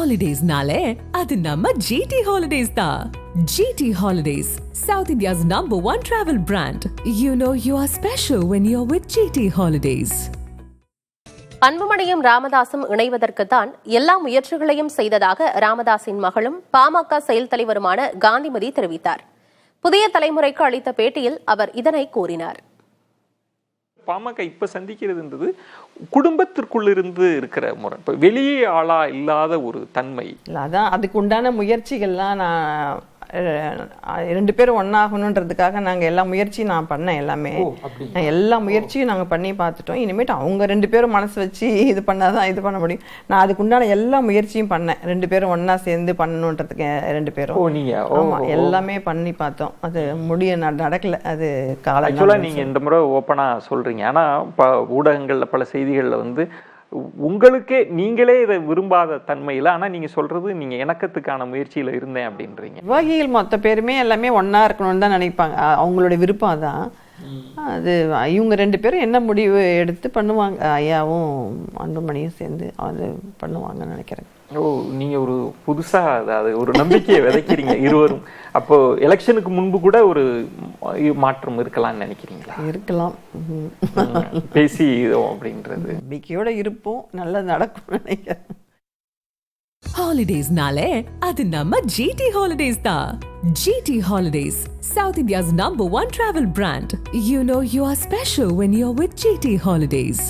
Holidays-nale, adu namma GT Holidays da. GT Holidays, South India's #1 travel brand. You know you are special when you're with GT Holidays. அன்புமணியும் ராமதாசும் இணைவதற்குத்தான் எல்லா முயற்சிகளையும் செய்ததாக ராமதாஸின் மகளும் பாமக செயல் தலைவருமான காந்திமதி தெரிவித்தார். புதிய தலைமுறைக்கு அளித்த பேட்டியில் அவர் இதனை கூறினார். பாமக இப்ப சந்திக்கிறதுன்றது குடும்பத்திற்குள்ளிருந்து இருக்கிற முறை, இப்போ வெளியே ஆளா இல்லாத ஒரு தன்மை. அதான் அதுக்கு உண்டான முயற்சிகள்லாம் நான் 2 பேரும் ஒன்னாகணுன்றதுக்காக நாங்கள் எல்லா முயற்சியும் நான் பண்ணேன். எல்லாமே எல்லா முயற்சியும் நாங்கள் பண்ணி பார்த்துட்டோம். இனிமேட்டு அவங்க 2 பேரும் மனசு வச்சு இது பண்ணாதான் இது பண்ண முடியும். நான் அதுக்கு உண்டான எல்லா முயற்சியும் பண்ணேன். 2 பேரும் ஒன்னா சேர்ந்து பண்ணணுன்றதுக்கு 2 பேரும் ஆமா எல்லாமே பண்ணி பார்த்தோம். அது நடக்கல. அது காலம் நீங்க இந்த முறை ஓப்பனா சொல்றீங்க. ஆனா ஊடகங்கள்ல பல செய்திகள்ல வந்து உங்களுக்கே நீங்களே இதை விரும்பாத தன்மையில, ஆனா நீங்க சொல்றது நீங்க இணக்கத்துக்கான முயற்சியில இருந்தேன் அப்படின்றீங்க. நிர்வாகிகள் மொத்த பேருமே எல்லாமே ஒன்னா இருக்கணும்னு தான் நினைப்பாங்க. அவங்களுடைய விருப்பம் தான் அது. இவங்க 2 பேரும் என்ன முடிவு எடுத்து பண்ணுவாங்க. ஐயாவும் அன்புமணியும் சேர்ந்து அது பண்ணுவாங்கன்னு நினைக்கிறேன். நீங்க ஒரு புதுசா அதாவது ஒரு நம்பிக்கையை விதைக்கிறீங்க இருவரும். அப்போ எலெக்ஷனுக்கு முன்பு கூட ஒரு மாற்றம் இருக்கலாம்னு நினைக்கிறீங்களா? இருக்கலாம். பேசி அப்படின்றது நம்பிக்கையோட இருப்போம். நல்லது நடக்கும் நினைக்கிறேன். Holidays-nale, adu namma GT Holidays da. GT Holidays, South India's #1 travel brand. You know you are special when you're with GT Holidays.